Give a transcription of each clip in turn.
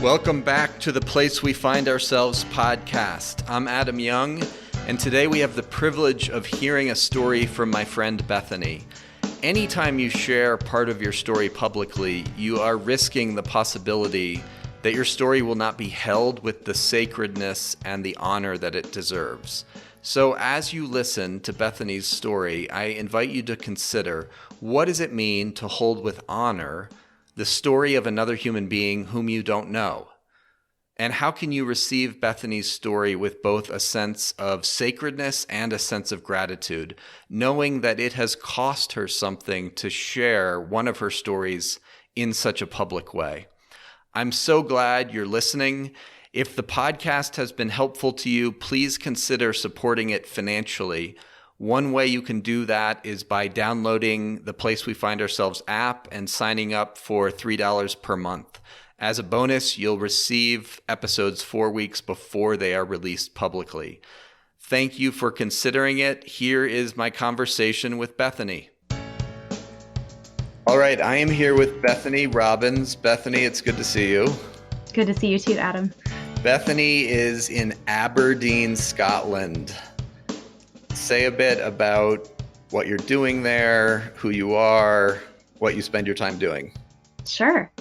Welcome back to the Place We Find Ourselves podcast. I'm Adam Young, and today we have the privilege of hearing a story from my friend Bethany. Anytime you share part of your story publicly, you are risking the possibility that your story will not be held with the sacredness and the honor that it deserves. So as you listen to Bethany's story, I invite you to consider, what does it mean to hold with honor the story of another human being whom you don't know? And how can you receive Bethany's story with both a sense of sacredness and a sense of gratitude, knowing that it has cost her something to share one of her stories in such a public way? I'm so glad you're listening. If the podcast has been helpful to you, please consider supporting it financially. One way you can do that is by downloading the Place We Find Ourselves app and signing up for $3 per month. As a bonus, you'll receive episodes 4 weeks before they are released publicly. Thank you for considering it. Here is my conversation with Bethany. All right, I am here with Bethany Robbins. Bethany, it's good to see you. Good to see you too, Adam. Bethany is in Aberdeen, Scotland. Say a bit about what you're doing there, who you are, what you spend your time doing. Sure.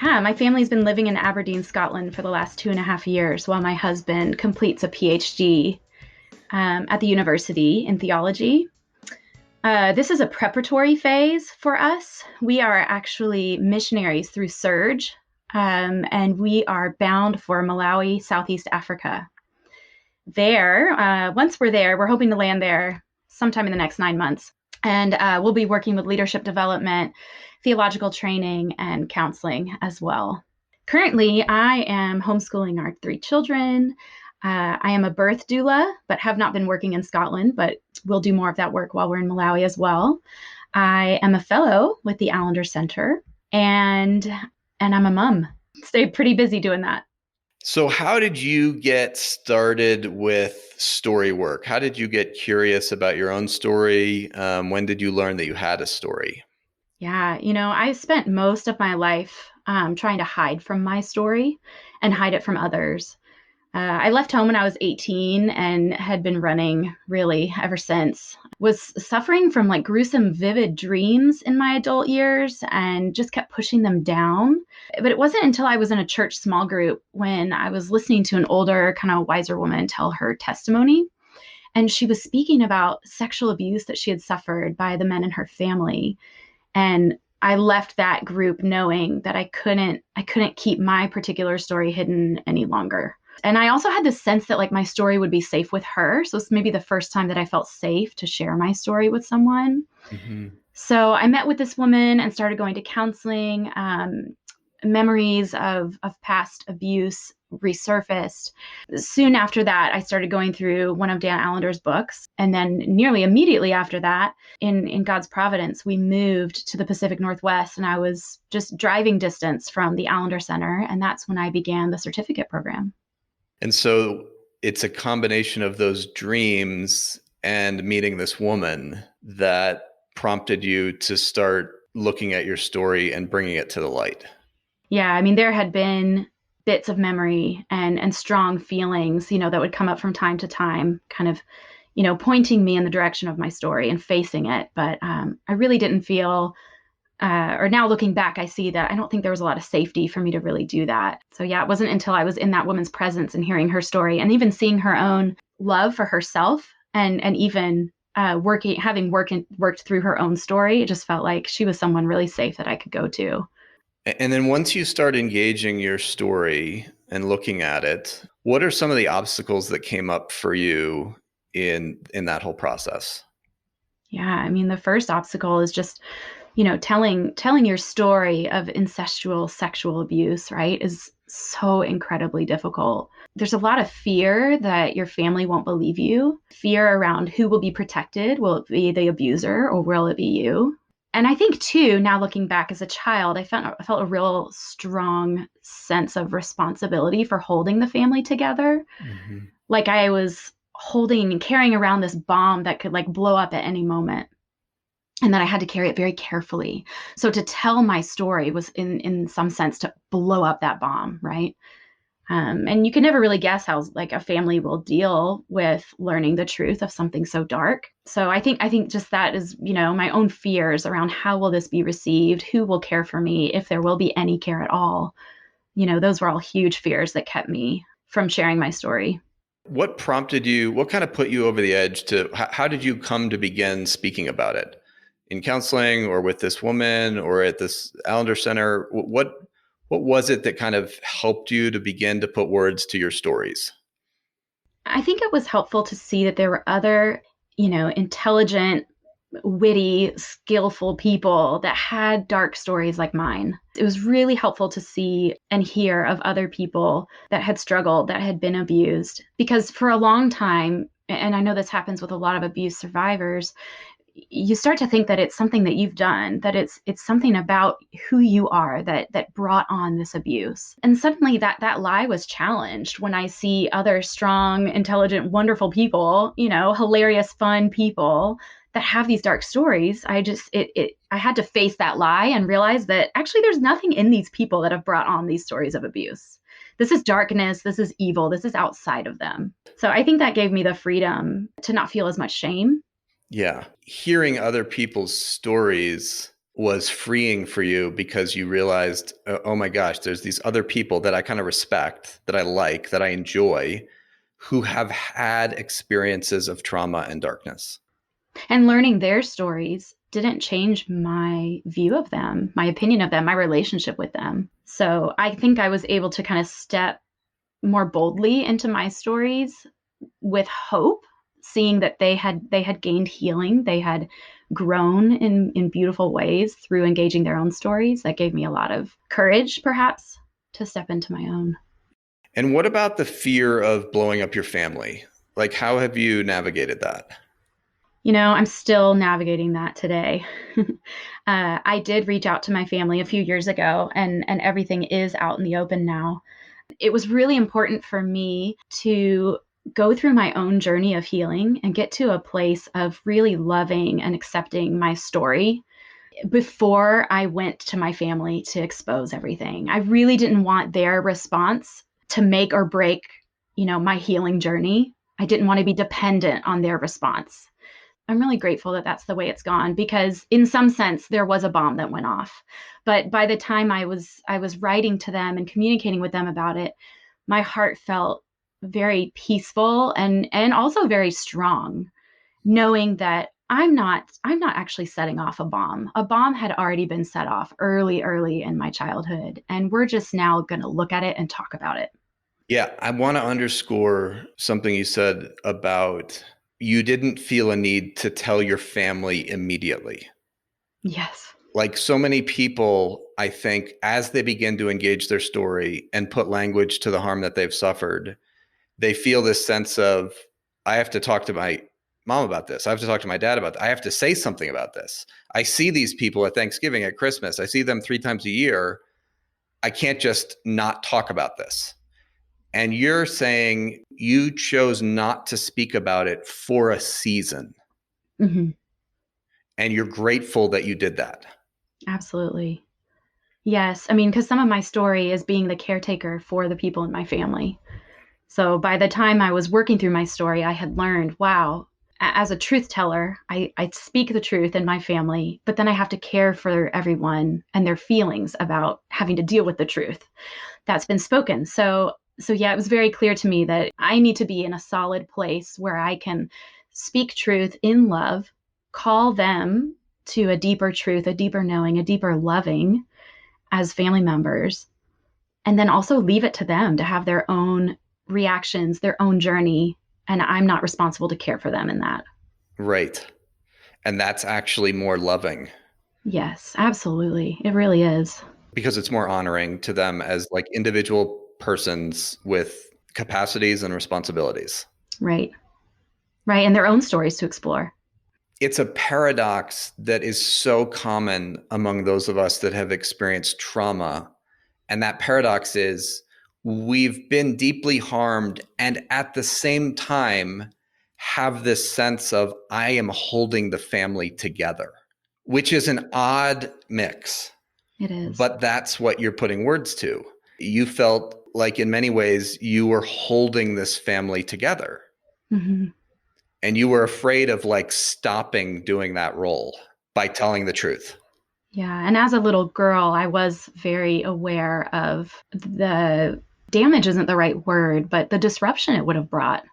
Yeah, my family's been living in Aberdeen, Scotland for the last 2.5 years while my husband completes a PhD at the university in theology. This is a preparatory phase for us. We are actually missionaries through Surge, and we are bound for Malawi, Southeast Africa. Once we're there, we're hoping to land there sometime in the next 9 months. And we'll be working with leadership development, theological training, and counseling as well. Currently, I am homeschooling our 3 children. I am a birth doula, but have not been working in Scotland, but we'll do more of that work while we're in Malawi as well. I am a fellow with the Allender Center, and I'm a mom. Stay pretty busy doing that. So how did you get started with story work? How did you get curious about your own story? When did you learn that you had a story? Yeah, I spent most of my life trying to hide from my story and hide it from others. I left home when I was 18 and had been running really ever since. Was suffering from gruesome, vivid dreams in my adult years and just kept pushing them down. But it wasn't until I was in a church small group when I was listening to an older, kind of wiser woman tell her testimony. And she was speaking about sexual abuse that she had suffered by the men in her family. And I left that group knowing that I couldn't keep my particular story hidden any longer. And I also had this sense that my story would be safe with her. So it's maybe the first time that I felt safe to share my story with someone. Mm-hmm. So I met with this woman and started going to counseling. Memories of past abuse resurfaced. Soon after that, I started going through one of Dan Allender's books. And then nearly immediately after that, in God's providence, we moved to the Pacific Northwest, and I was just driving distance from the Allender Center. And that's when I began the certificate program. And so it's a combination of those dreams and meeting this woman that prompted you to start looking at your story and bringing it to the light. Yeah, I mean, there had been bits of memory and strong feelings, that would come up from time to time, kind of, pointing me in the direction of my story and facing it. But I really didn't feel, or now looking back, I see that I don't think there was a lot of safety for me to really do that. So yeah, it wasn't until I was in that woman's presence and hearing her story and even seeing her own love for herself and even having worked through her own story, it just felt like she was someone really safe that I could go to. And then once you start engaging your story and looking at it, what are some of the obstacles that came up for you in that whole process? Yeah, I mean, the first obstacle is just, telling your story of incestual sexual abuse, right, is so incredibly difficult. There's a lot of fear that your family won't believe you, fear around who will be protected. Will it be the abuser or will it be you? And I think, too, now looking back as a child, I felt a real strong sense of responsibility for holding the family together. Mm-hmm. Like I was holding and carrying around this bomb that could blow up at any moment. and that I had to carry it very carefully. So to tell my story was in some sense to blow up that bomb, right? And you can never really guess how like a family will deal with learning the truth of something so dark. So I think just that is, my own fears around how will this be received, who will care for me, if there will be any care at all. Those were all huge fears that kept me from sharing my story. What prompted you, what kind of put you over the edge to, how did you come to begin speaking about it in counseling or with this woman or at this Allender Center? What was it that kind of helped you to begin to put words to your stories? I think it was helpful to see that there were other, intelligent, witty, skillful people that had dark stories like mine. It was really helpful to see and hear of other people that had struggled, that had been abused. Because for a long time, and I know this happens with a lot of abuse survivors, you start to think that it's something that you've done, that it's something about who you are that brought on this abuse. And suddenly that lie was challenged when I see other strong, intelligent, wonderful people, hilarious, fun people that have these dark stories. I had to face that lie and realize that actually there's nothing in these people that have brought on these stories of abuse. This is darkness, this is evil, this is outside of them. So I think that gave me the freedom to not feel as much shame. Yeah. Hearing other people's stories was freeing for you because you realized, oh my gosh, there's these other people that I kind of respect, that I like, that I enjoy, who have had experiences of trauma and darkness. And learning their stories didn't change my view of them, my opinion of them, my relationship with them. So I think I was able to kind of step more boldly into my stories with hope, seeing that they had gained healing, they had grown in beautiful ways through engaging their own stories. That gave me a lot of courage, perhaps, to step into my own. And what about the fear of blowing up your family? Like, how have you navigated that? I'm still navigating that today. I did reach out to my family a few years ago, and everything is out in the open now. It was really important for me to go through my own journey of healing and get to a place of really loving and accepting my story before I went to my family to expose everything. I really didn't want their response to make or break, my healing journey. I didn't want to be dependent on their response. I'm really grateful that that's the way it's gone, because in some sense there was a bomb that went off. But by the time I was writing to them and communicating with them about it, my heart felt very peaceful and also very strong, knowing that I'm not actually setting off a bomb. A bomb had already been set off early in my childhood, and we're just now going to look at it and talk about it. Yeah, I want to underscore something you said about you didn't feel a need to tell your family immediately. Yes. Like so many people, I think, as they begin to engage their story and put language to the harm that they've suffered, they feel this sense of, I have to talk to my mom about this. I have to talk to my dad about this. I have to say something about this. I see these people at Thanksgiving, at Christmas. I see them 3 times a year. I can't just not talk about this. And you're saying you chose not to speak about it for a season. Hmm. And you're grateful that you did that. Absolutely. Yes. I mean, because some of my story is being the caretaker for the people in my family. So by the time I was working through my story, I had learned, wow, as a truth teller, I speak the truth in my family, but then I have to care for everyone and their feelings about having to deal with the truth that's been spoken. So yeah, it was very clear to me that I need to be in a solid place where I can speak truth in love, call them to a deeper truth, a deeper knowing, a deeper loving as family members, and then also leave it to them to have their own reactions, their own journey. And I'm not responsible to care for them in that. Right. And that's actually more loving Yes, absolutely. It really is. because it's more honoring to them as like individual persons with capacities and responsibilities. Right. Right. And their own stories to explore. It's a paradox that is so common among those of us that have experienced trauma. And that paradox is we've been deeply harmed and at the same time have this sense of I am holding the family together. which is an odd mix, It is. but that's what you're putting words to. You felt like in many ways you were holding this family together, Hmm. and you were afraid of like stopping doing that role by telling the truth. Yeah. And as a little girl, I was very aware of the damage isn't the right word, but the disruption it would have brought.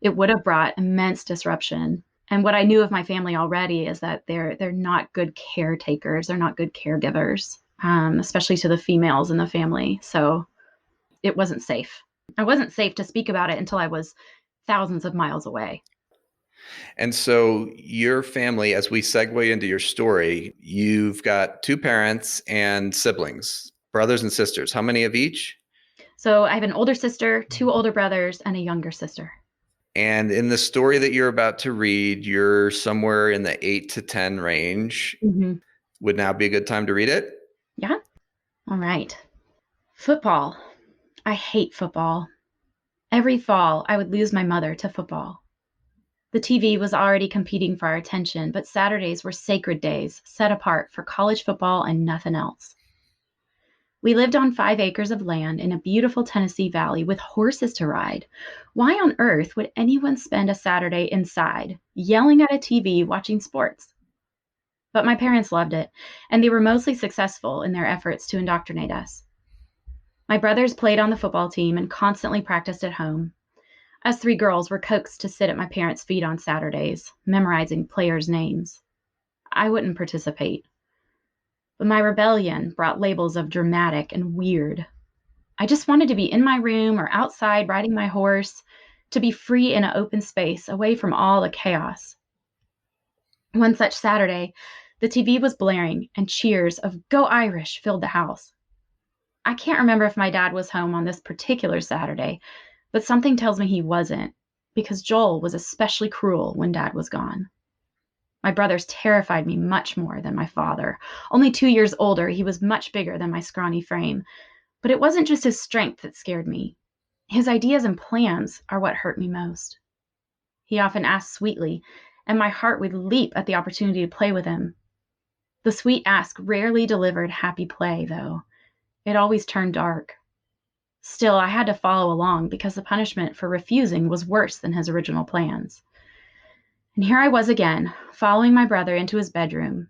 It would have brought immense disruption. And what I knew of my family already is that they're not good caretakers. They're not good caregivers, especially to the females in the family. So it wasn't safe. I wasn't safe to speak about it until I was thousands of miles away. And so your family, as we segue into your story, you've got two parents and siblings, brothers and sisters. How many of each? So I have an older sister, two older brothers, and a younger sister. And in the story that you're about to read, you're somewhere in the 8 to 10 range. Hmm. Would now be a good time to read it? Yeah. All right. Football. I hate football. Every fall, I would lose my mother to football. The TV was already competing for our attention, but Saturdays were sacred days set apart for college football and nothing else. We lived on 5 acres of land in a beautiful Tennessee valley with horses to ride. Why on earth would anyone spend a Saturday inside, yelling at a TV, watching sports? But my parents loved it, and they were mostly successful in their efforts to indoctrinate us. My brothers played on the football team and constantly practiced at home. Us three girls were coaxed to sit at my parents' feet on Saturdays, memorizing players' names. I wouldn't participate. But my rebellion brought labels of dramatic and weird. I just wanted to be in my room or outside riding my horse, to be free in an open space, away from all the chaos. One such Saturday, the TV was blaring and cheers of "Go Irish" filled the house. I can't remember if my dad was home on this particular Saturday, but something tells me he wasn't, because Joel was especially cruel when Dad was gone. My brothers terrified me much more than my father. Only 2 years older, he was much bigger than my scrawny frame. But it wasn't just his strength that scared me. His ideas and plans are what hurt me most. He often asked sweetly, and my heart would leap at the opportunity to play with him. The sweet ask rarely delivered happy play, though. It always turned dark. Still, I had to follow along because the punishment for refusing was worse than his original plans. And here I was again, following my brother into his bedroom.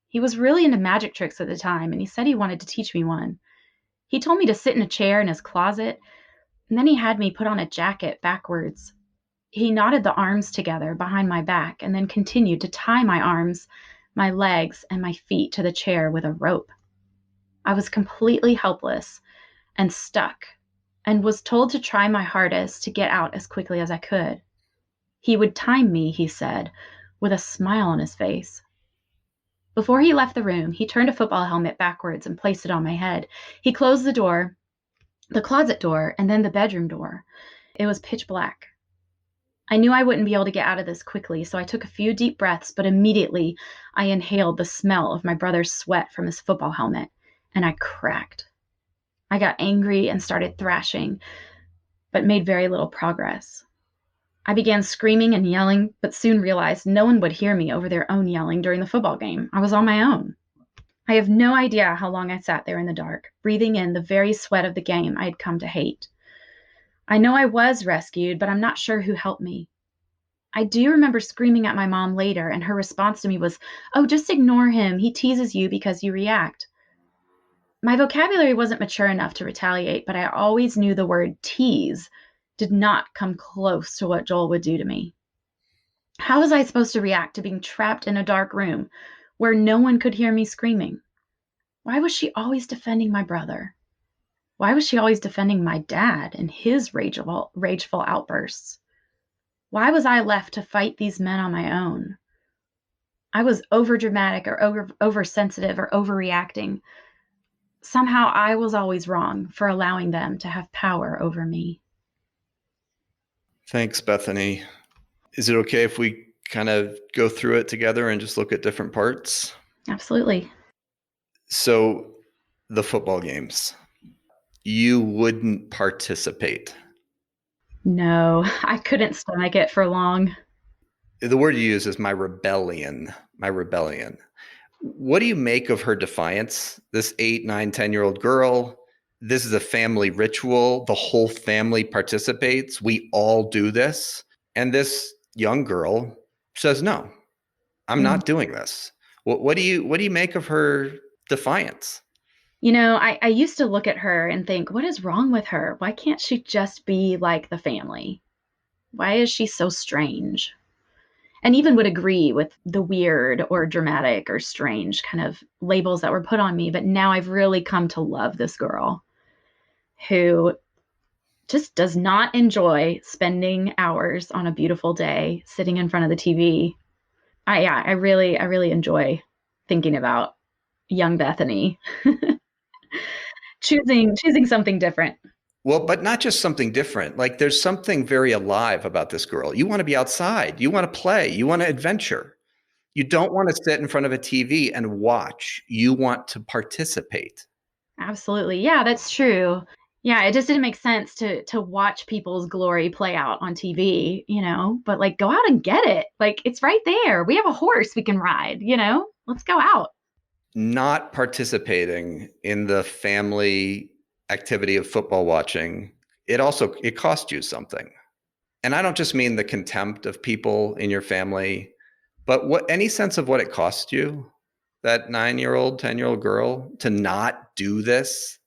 He was really into magic tricks at the time, and he said he wanted to teach me one. He told me to sit in a chair in his closet, and then he had me put on a jacket backwards. He knotted the arms together behind my back and then continued to tie my arms, my legs, and my feet to the chair with a rope. I was completely helpless and stuck, and was told to try my hardest to get out as quickly as I could. He would time me, he said, with a smile on his face. Before he left the room, he turned a football helmet backwards and placed it on my head. He closed the door, the closet door, and then the bedroom door. It was pitch black. I knew I wouldn't be able to get out of this quickly, so I took a few deep breaths, but immediately I inhaled the smell of my brother's sweat from his football helmet, and I cracked. I got angry and started thrashing, but made very little progress. I began screaming and yelling, but soon realized no one would hear me over their own yelling during the football game. I was on my own. I have no idea how long I sat there in the dark, breathing in the very sweat of the game I had come to hate. I know I was rescued, but I'm not sure who helped me. I do remember screaming at my mom later, and her response to me was, "Oh, just ignore him. He teases you because you react." My vocabulary wasn't mature enough to retaliate, but I always knew the word tease did not come close to what Joel would do to me. How was I supposed to react to being trapped in a dark room where no one could hear me screaming? Why was she always defending my brother? Why was she always defending my dad and his rageful outbursts? Why was I left to fight these men on my own? I was overdramatic or oversensitive or overreacting. Somehow I was always wrong for allowing them to have power over me. Thanks, Bethany. Is it okay if we kind of go through it together and just look at different parts? Absolutely. So, the football games, you wouldn't participate. No, I couldn't stomach it for long. The word you use is my rebellion, my rebellion. What do you make of her defiance? This 8, 9, 10-year-old girl. This is a family ritual. The whole family participates. We all do this. And this young girl says, no, I'm Mm. not doing this. What do you make of her defiance? I used to look at her and think, what is wrong with her? Why can't she just be like the family? Why is she so strange? And even would agree with the weird or dramatic or strange kind of labels that were put on me. But now I've really come to love this girl who just does not enjoy spending hours on a beautiful day sitting in front of the TV. I really enjoy thinking about young Bethany choosing something different. Well, but not just something different. Like there's something very alive about this girl. You want to be outside. You want to play. You want to adventure. You don't want to sit in front of a TV and watch. You want to participate. Absolutely. Yeah, that's true. Yeah, it just didn't make sense to watch people's glory play out on TV, but like go out and get it. Like it's right there. We have a horse we can ride. Let's go out. Not participating in the family activity of football watching, it cost you something. And I don't just mean the contempt of people in your family, but any sense of what it cost you, that 9-year-old, 10-year-old girl, to not do this?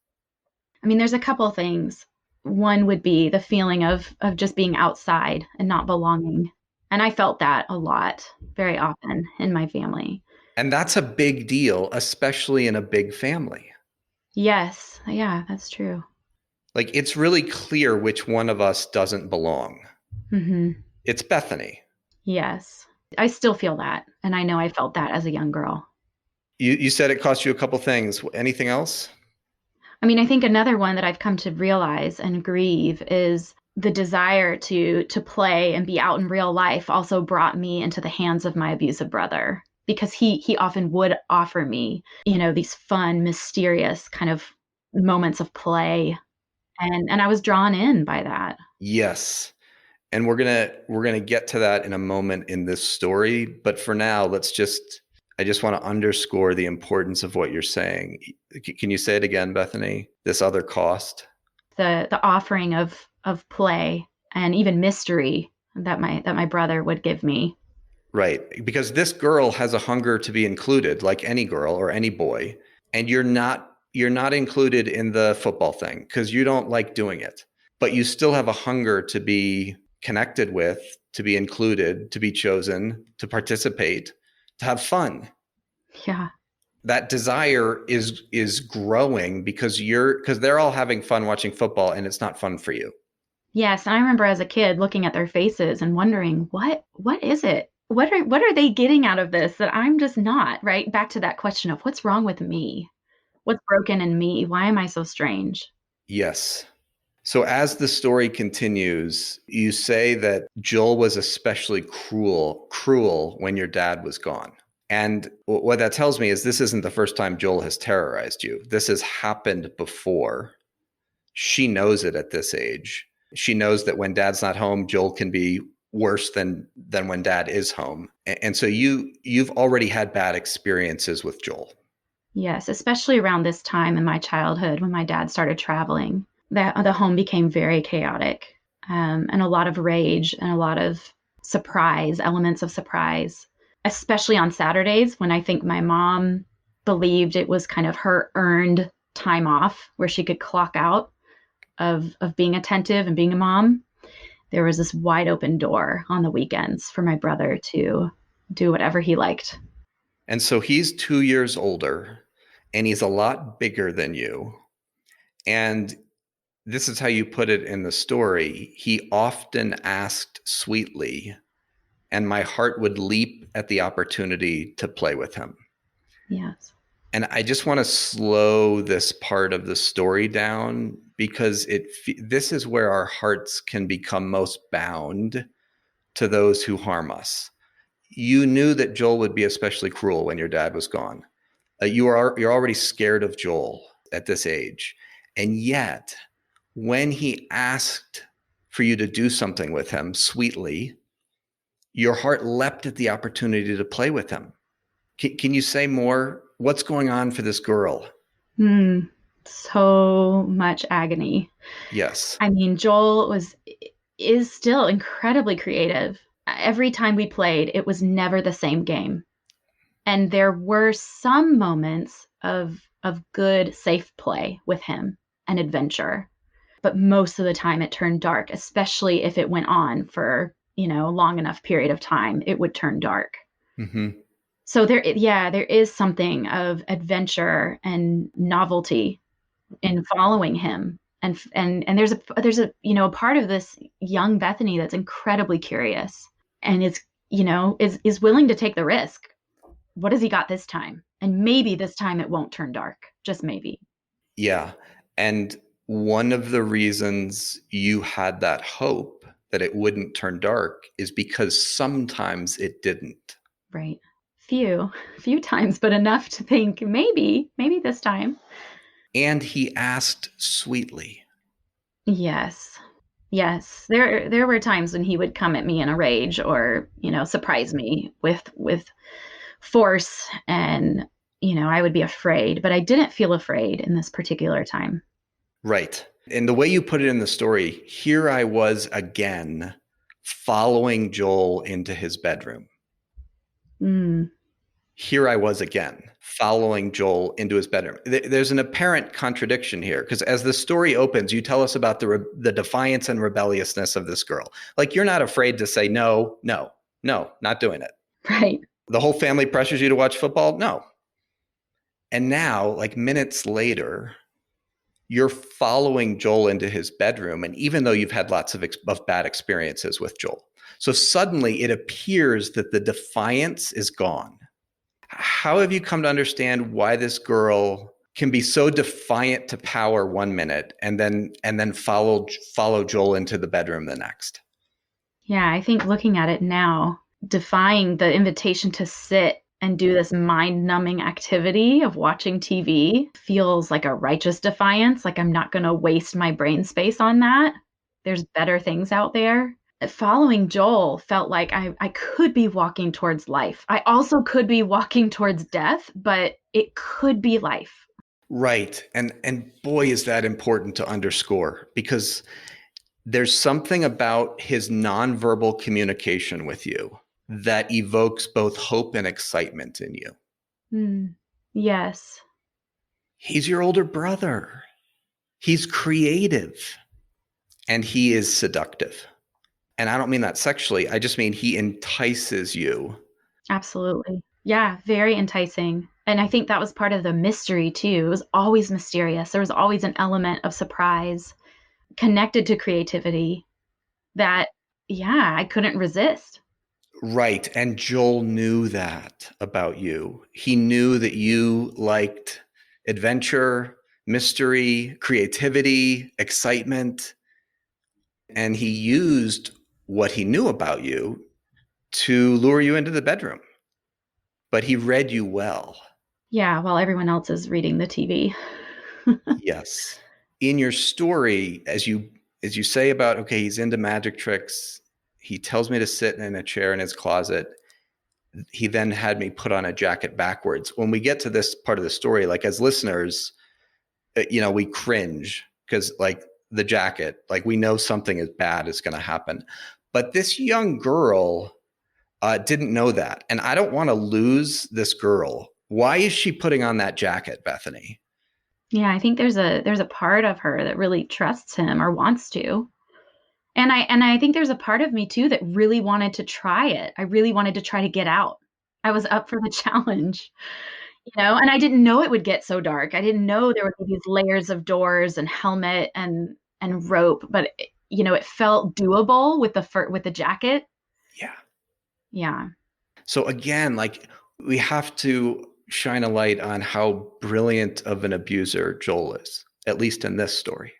I mean, there's a couple of things. One would be the feeling of just being outside and not belonging. And I felt that a lot, very often in my family. And that's a big deal, especially in a big family. Yes. Yeah, that's true. Like it's really clear which one of us doesn't belong. Hmm. It's Bethany. Yes. I still feel that. And I know I felt that as a young girl. You said it cost you a couple things. Anything else? I mean, I think another one that I've come to realize and grieve is the desire to play and be out in real life also brought me into the hands of my abusive brother because he often would offer me, these fun, mysterious kind of moments of play. And I was drawn in by that. Yes. And we're gonna get to that in a moment in this story. But for now, I just want to underscore the importance of what you're saying. Can you say it again, Bethany? This other cost? The offering of play and even mystery that my brother would give me. Right. Because this girl has a hunger to be included, like any girl or any boy, and you're not included in the football thing because you don't like doing it. But you still have a hunger to be connected with, to be included, to be chosen, to participate, to have fun. Yeah. That desire is growing because they're all having fun watching football and it's not fun for you. Yes, and I remember as a kid looking at their faces and wondering, what is it? What are they getting out of this that I'm just not, right? Back to that question of what's wrong with me? What's broken in me? Why am I so strange? Yes. So as the story continues, you say that Joel was especially cruel when your dad was gone. And what that tells me is this isn't the first time Joel has terrorized you. This has happened before. She knows it at this age. She knows that when dad's not home, Joel can be worse than when dad is home. And so you've already had bad experiences with Joel. Yes, especially around this time in my childhood when my dad started traveling. The home became very chaotic, and a lot of rage and a lot of surprise, elements of surprise, especially on Saturdays when I think my mom believed it was kind of her earned time off where she could clock out of being attentive and being a mom. There was this wide open door on the weekends for my brother to do whatever he liked. And so he's 2 years older and he's a lot bigger than you. And this is how you put it in the story. He often asked sweetly, and my heart would leap at the opportunity to play with him. Yes. And I just want to slow this part of the story down because this is where our hearts can become most bound to those who harm us. You knew that Joel would be especially cruel when your dad was gone. You're already scared of Joel at this age. And yet, when he asked for you to do something with him sweetly, your heart leapt at the opportunity to play with him. Can you say more? What's going on for this girl? Hmm. So much agony. Yes. I mean, Joel is still incredibly creative. Every time we played, it was never the same game. And there were some moments of good, safe play with him and adventure. But most of the time it turned dark, especially if it went on for, a long enough period of time, it would turn dark. Hmm. So there is something of adventure and novelty in following him. And there's a a part of this young Bethany that's incredibly curious and is willing to take the risk. What has he got this time? And maybe this time it won't turn dark. Just maybe. Yeah. And one of the reasons you had that hope that it wouldn't turn dark is because sometimes it didn't. Right. Few times, but enough to think maybe this time. And he asked sweetly. Yes. Yes. There were times when he would come at me in a rage or, surprise me with force and, I would be afraid, but I didn't feel afraid in this particular time. Right. And the way you put it in the story, here I was again following Joel into his bedroom. Mm, Here I was again following Joel into his bedroom. There's an apparent contradiction here because as the story opens, you tell us about the defiance and rebelliousness of this girl. Like you're not afraid to say no, no, no, not doing it. right. The whole family pressures you to watch football? No. And now, like minutes later, you're following Joel into his bedroom. And even though you've had lots of bad experiences with Joel, so suddenly it appears that the defiance is gone. How have you come to understand why this girl can be so defiant to power one minute and then follow Joel into the bedroom the next? Yeah, I think looking at it now, defying the invitation to sit and do this mind-numbing activity of watching TV feels like a righteous defiance, like I'm not going to waste my brain space on that. There's better things out there. Following Joel felt like I could be walking towards life. I also could be walking towards death, but it could be life. Right. And boy, is that important to underscore because there's something about his nonverbal communication with you that evokes both hope and excitement in you. Hmm. Yes. He's your older brother. He's creative and he is seductive. And I don't mean that sexually. I just mean he entices you. Absolutely. Yeah, very enticing. And I think that was part of the mystery too. It was always mysterious. There was always an element of surprise connected to creativity that, yeah, I couldn't resist. Right. And Joel knew that about you. He knew that you liked adventure, mystery, creativity, excitement. And he used what he knew about you to lure you into the bedroom. But he read you well. Yeah, while everyone else is reading the TV. Yes. In your story, as you say about, okay, he's into magic tricks, he tells me to sit in a chair in his closet. He then had me put on a jacket backwards. When we get to this part of the story, like as listeners, we cringe because like the jacket, like we know something is bad is going to happen. But this young girl didn't know that. And I don't want to lose this girl. Why is she putting on that jacket, Bethany? Yeah, I think there's a part of her that really trusts him or wants to. And I think there's a part of me too that really wanted to try it. I really wanted to try to get out. I was up for the challenge, and I didn't know it would get so dark. I didn't know there would be these layers of doors and helmet and rope, but it felt doable with with the jacket. Yeah. Yeah. So again, like we have to shine a light on how brilliant of an abuser Joel is, at least in this story.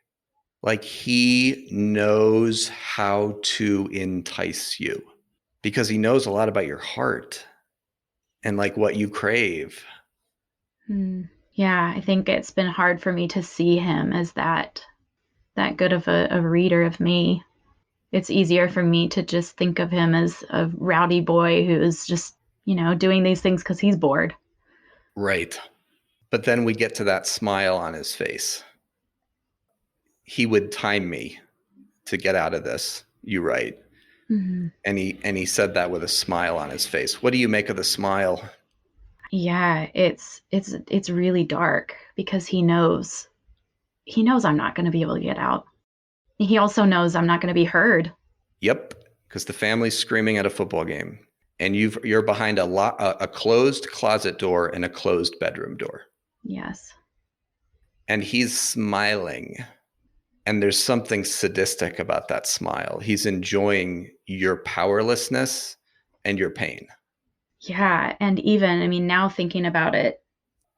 Like he knows how to entice you because he knows a lot about your heart and like what you crave. Hmm. Yeah, I think it's been hard for me to see him as that good of a reader of me. It's easier for me to just think of him as a rowdy boy who is just doing these things because he's bored. Right. But then we get to that smile on his face. He would time me to get out of this. You right. Hmm. And he said that with a smile on his face. What do you make of the smile? Yeah, it's really dark because he knows I'm not going to be able to get out. He also knows I'm not going to be heard. Yep, because the family's screaming at a football game, and you're behind a closed closet door and a closed bedroom door, Yes. and he's smiling. And there's something sadistic about that smile. He's enjoying your powerlessness and your pain. Yeah, and even I mean now thinking about it,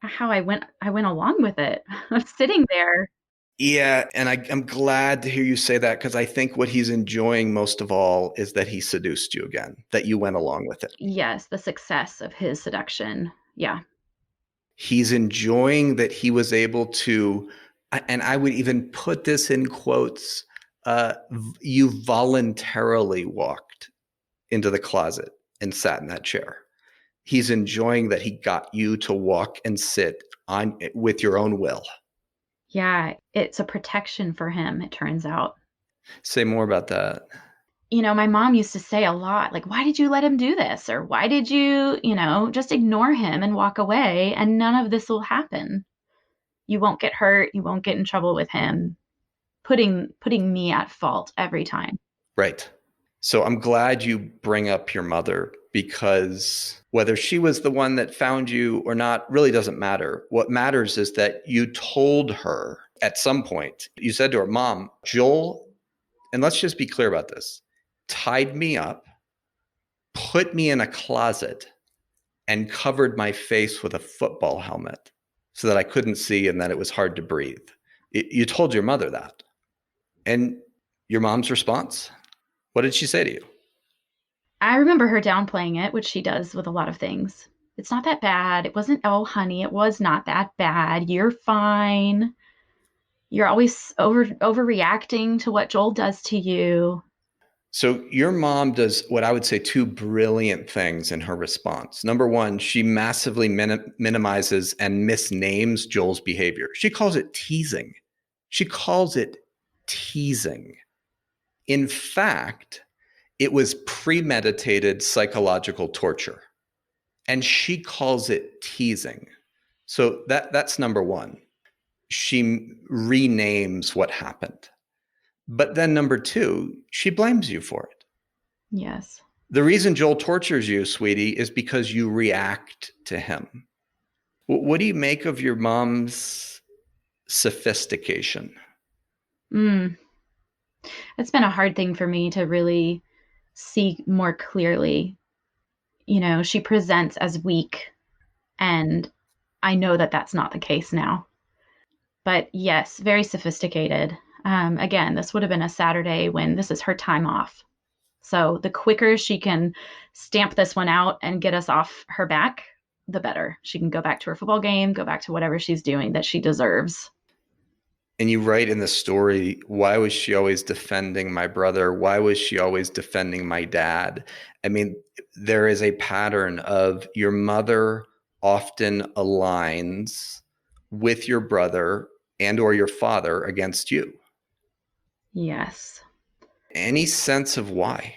how I went along with it. I'm sitting there. Yeah, and I'm glad to hear you say that because I think what he's enjoying most of all is that he seduced you again, that you went along with it. Yes, the success of his seduction. Yeah. He's enjoying that he was able to, and I would even put this in quotes, you voluntarily walked into the closet and sat in that chair. He's enjoying that he got you to walk and sit on with your own will. Yeah, it's a protection for him, it turns out. Say more about that. My mom used to say a lot, like, why did you let him do this? Or why did you, just ignore him and walk away? And none of this will happen. You won't get hurt. You won't get in trouble with him. Putting me at fault every time. Right. So I'm glad you bring up your mother because whether she was the one that found you or not really doesn't matter. What matters is that you told her at some point, you said to her, Mom, Joel, and let's just be clear about this, tied me up, put me in a closet, and covered my face with a football helmet so that I couldn't see and that it was hard to breathe. You told your mother that. And your mom's response? What did she say to you? I remember her downplaying it, which she does with a lot of things. It's not that bad. It wasn't, oh, honey, it was not that bad. You're fine. You're always overreacting to what Joel does to you. So your mom does what I would say two brilliant things in her response. Number one, she massively minimizes and misnames Joel's behavior. She calls it teasing. She calls it teasing. In fact, it was premeditated psychological torture. And she calls it teasing. So that's number one. She renames what happened. But then number two, she blames you for it. Yes. The reason Joel tortures you, sweetie, is because you react to him. What do you make of your mom's sophistication? Mm. It's been a hard thing for me to really see more clearly. She presents as weak, and I know that that's not the case now. But yes, very sophisticated. Again, this would have been a Saturday when this is her time off. So the quicker she can stamp this one out and get us off her back, the better. She can go back to her football game, go back to whatever she's doing that she deserves. And you write in the story, why was she always defending my brother? Why was she always defending my dad? I mean, there is a pattern of your mother often aligns with your brother and or your father against you. Yes. Any sense of why?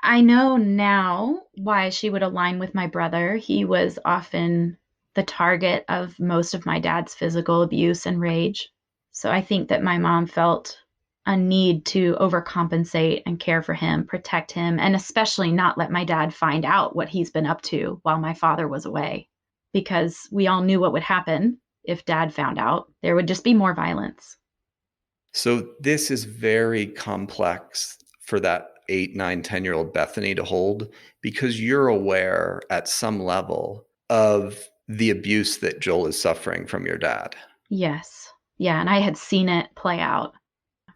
I know now why she would align with my brother. He was often the target of most of my dad's physical abuse and rage. So I think that my mom felt a need to overcompensate and care for him, protect him, and especially not let my dad find out what he's been up to while my father was away. Because we all knew what would happen if dad found out. There would just be more violence. So this is very complex for that 8, 9, 10-year-old Bethany to hold because you're aware at some level of the abuse that Joel is suffering from your dad. Yes. Yeah. And I had seen it play out.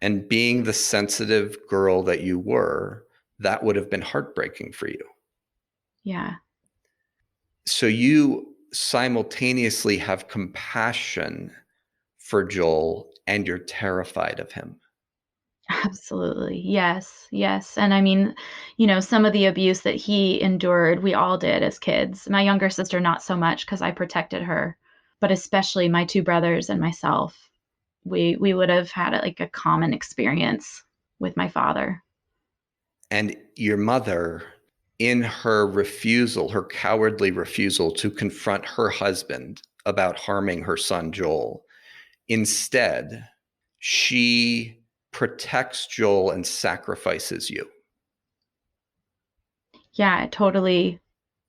And being the sensitive girl that you were, that would have been heartbreaking for you. Yeah. So you simultaneously have compassion for Joel and you're terrified of him. Absolutely. Yes. Yes. And I mean, some of the abuse that he endured, we all did as kids. My younger sister, not so much because I protected her, but especially my two brothers and myself. We would have had like a common experience with my father. And your mother, in her refusal, her cowardly refusal to confront her husband about harming her son, Joel, instead, she protects Joel and sacrifices you. Yeah, totally.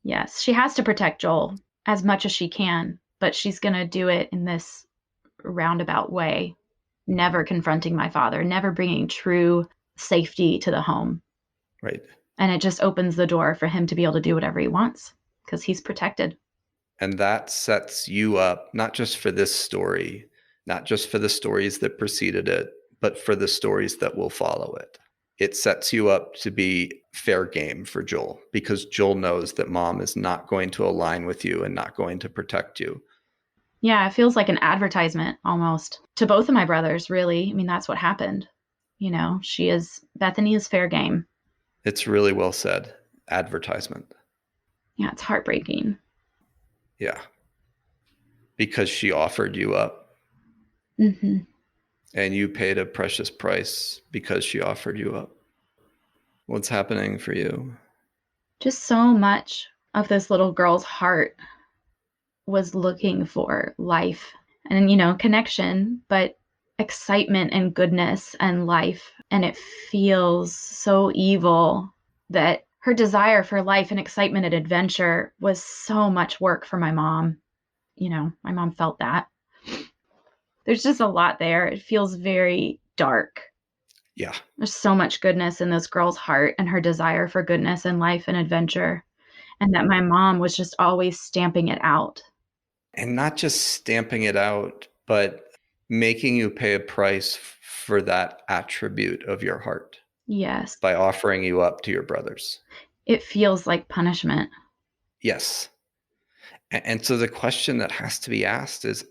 Yes. She has to protect Joel as much as she can, but she's going to do it in this roundabout way, never confronting my father, never bringing true safety to the home. Right. And it just opens the door for him to be able to do whatever he wants because he's protected. And that sets you up, not just for this story, not just for the stories that preceded it, but for the stories that will follow it. It sets you up to be fair game for Joel because Joel knows that mom is not going to align with you and not going to protect you. Yeah, it feels like an advertisement almost to both of my brothers, really. I mean, that's what happened. Bethany is fair game. It's really well said. Advertisement. Yeah, it's heartbreaking. Yeah. Because she offered you up Hmm. and you paid a precious price because she offered you up. What's happening for you? Just so much of this little girl's heart was looking for life and, connection, but excitement and goodness and life. And it feels so evil that her desire for life and excitement and adventure was so much work for my mom. My mom felt that. There's just a lot there. It feels very dark. Yeah. There's so much goodness in this girl's heart and her desire for goodness and life and adventure. And that my mom was just always stamping it out. And not just stamping it out, but making you pay a price for that attribute of your heart Yes. by offering you up to your brothers. It feels like punishment. Yes. And so the question that has to be asked is,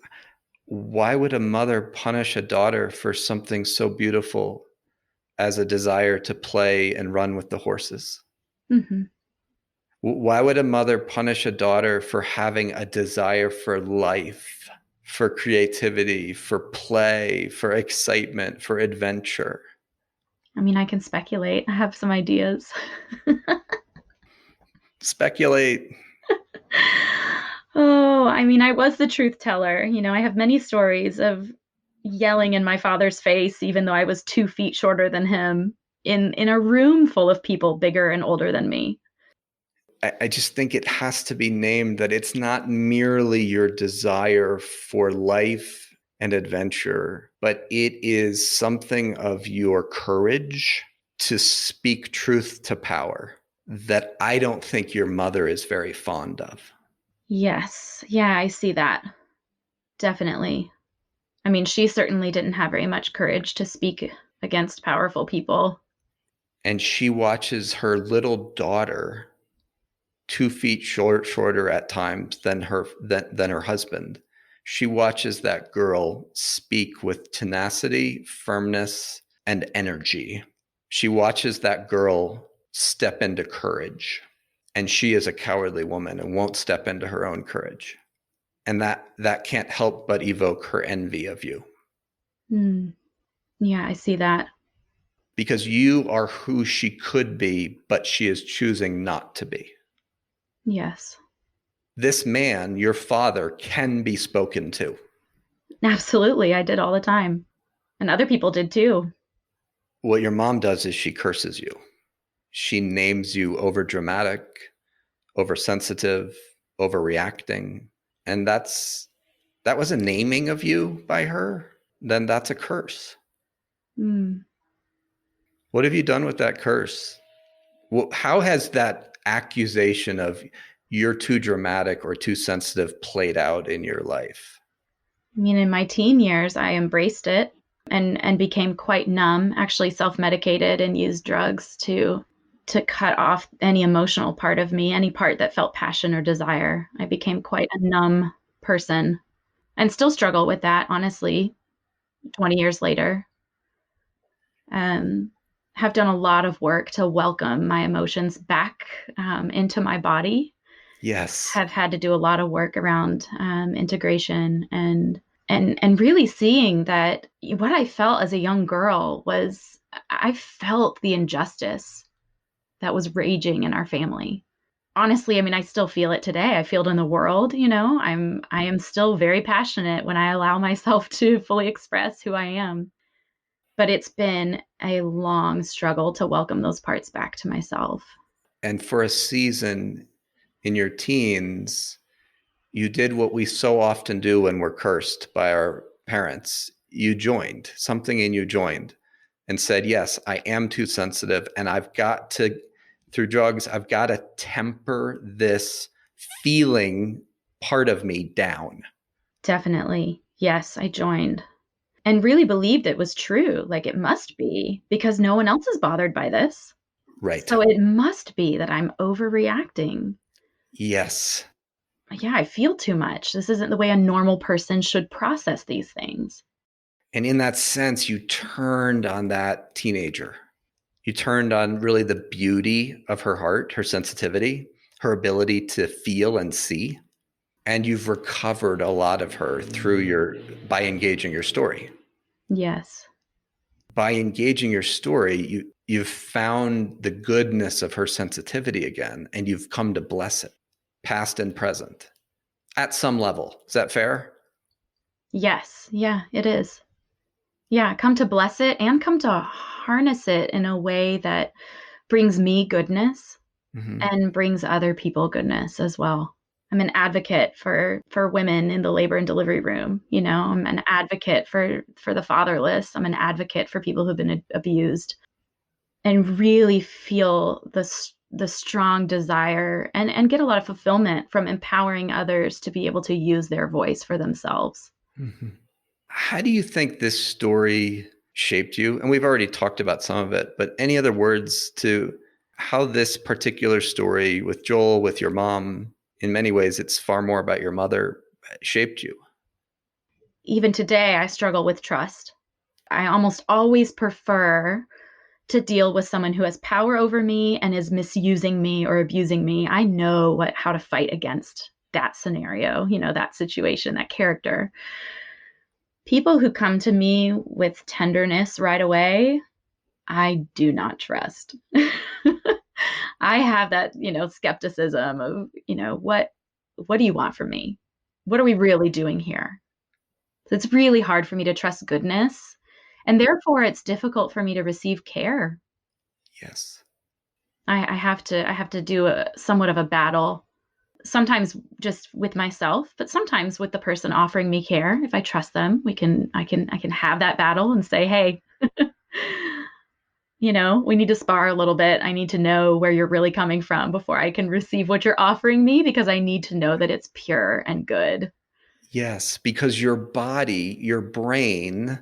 why would a mother punish a daughter for something so beautiful as a desire to play and run with the horses? Hmm. Why would a mother punish a daughter for having a desire for life, for creativity, for play, for excitement, for adventure? I mean, I can speculate. I have some ideas. Speculate. Oh, I mean, I was the truth teller. I have many stories of yelling in my father's face, even though I was 2 feet shorter than him, in a room full of people bigger and older than me. I just think it has to be named that it's not merely your desire for life and adventure, but it is something of your courage to speak truth to power that I don't think your mother is very fond of. Yes. Yeah, I see that. Definitely. I mean, she certainly didn't have very much courage to speak against powerful people. And she watches her little daughter 2 feet shorter at times than her husband. She watches that girl speak with tenacity, firmness, and energy. She watches that girl step into courage. And she is a cowardly woman and won't step into her own courage. And that can't help but evoke her envy of you. Hmm. Yeah, I see that. Because you are who she could be, but she is choosing not to be. Yes. This man, your father, can be spoken to. Absolutely. I did all the time. And other people did too. What your mom does is she curses you. She names you over dramatic, oversensitive, overreacting. And that was a naming of you by her. Then that's a curse. Hmm. What have you done with that curse? How has that accusation of you're too dramatic or too sensitive played out in your life? I mean, in my teen years, I embraced it and became quite numb, actually self-medicated and used drugs to cut off any emotional part of me, any part that felt passion or desire. I became quite a numb person and still struggle with that, honestly, 20 years later. Um, have done a lot of work to welcome my emotions back into my body. Yes. Have had to do a lot of work around integration and really seeing that what I felt as a young girl was I felt the injustice that was raging in our family. Honestly, I mean, I still feel it today. I feel it in the world, I am still very passionate when I allow myself to fully express who I am. But it's been a long struggle to welcome those parts back to myself. And for a season in your teens, you did what we so often do when we're cursed by our parents. You joined, something in you joined and said, yes, I am too sensitive. And I've got to, through drugs, I've got to temper this feeling part of me down. Definitely. Yes, I joined and really believed it was true. Like it must be because no one else is bothered by this. Right. So it must be that I'm overreacting. Yes. Yeah, I feel too much. This isn't the way a normal person should process these things. And in that sense, you turned on that teenager. You turned on really the beauty of her heart, her sensitivity, her ability to feel and see. And you've recovered a lot of her through by engaging your story. Yes. By engaging your story, you've found the goodness of her sensitivity again, and you've come to bless it, past and present, at some level. Is that fair? Yes. Yeah, it is. Yeah, come to bless it and come to harness it in a way that brings me goodness Mm-hmm. and brings other people goodness as well. I'm an advocate for women in the labor and delivery room. I'm an advocate for the fatherless. I'm an advocate for people who've been abused, and really feel the strong desire and get a lot of fulfillment from empowering others to be able to use their voice for themselves. Mm-hmm. How do you think this story shaped you? And we've already talked about some of it, but any other words to how this particular story with Joel, with your mom, in many ways, it's far more about your mother, shaped you? Even today, I struggle with trust. I almost always prefer to deal with someone who has power over me and is misusing me or abusing me. I know how to fight against that scenario, that situation, that character. People who come to me with tenderness right away, I do not trust. I have that, skepticism of, what do you want from me? What are we really doing here? So it's really hard for me to trust goodness, and therefore it's difficult for me to receive care. Yes. I have to do somewhat of a battle, sometimes just with myself, but sometimes with the person offering me care. If I trust them, I can have that battle and say, hey, we need to spar a little bit. I need to know where you're really coming from before I can receive what you're offering me, because I need to know that it's pure and good. Yes, because your body, your brain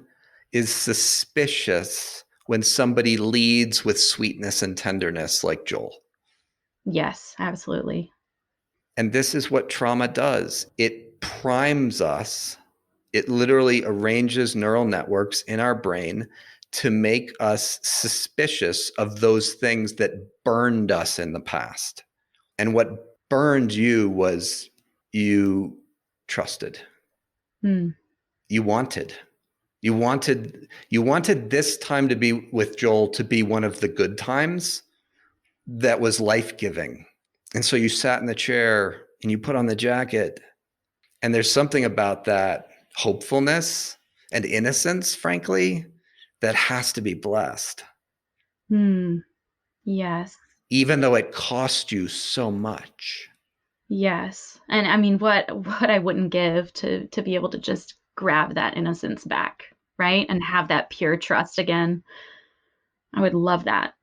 is suspicious when somebody leads with sweetness and tenderness like Joel. Yes, absolutely. And this is what trauma does. It primes us. It literally arranges neural networks in our brain to make us suspicious of those things that burned us in the past. And what burned you was you trusted. Hmm. You wanted. You wanted this time to be with Joel to be one of the good times that was life-giving. And so you sat in the chair and you put on the jacket. And there's something about that hopefulness and innocence, frankly, that has to be blessed, Hmm. Yes. even though it cost you so much. Yes. And I mean, what I wouldn't give to be able to just grab that innocence back, right? And have that pure trust again. I would love that.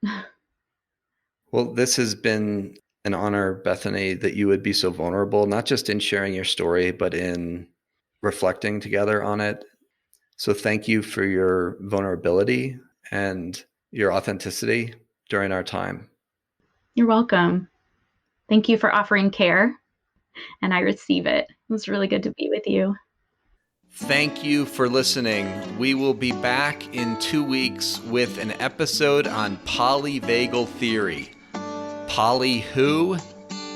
Well, this has been an honor, Bethany, that you would be so vulnerable, not just in sharing your story, but in reflecting together on it. So thank you for your vulnerability and your authenticity during our time. You're welcome. Thank you for offering care, and I receive it. It was really good to be with you. Thank you for listening. We will be back in 2 weeks with an episode on polyvagal theory. Poly who?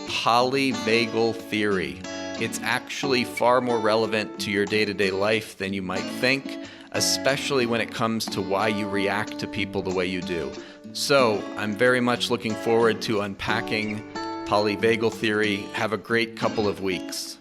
Polyvagal theory. It's actually far more relevant to your day-to-day life than you might think, especially when it comes to why you react to people the way you do. So I'm very much looking forward to unpacking polyvagal theory. Have a great couple of weeks.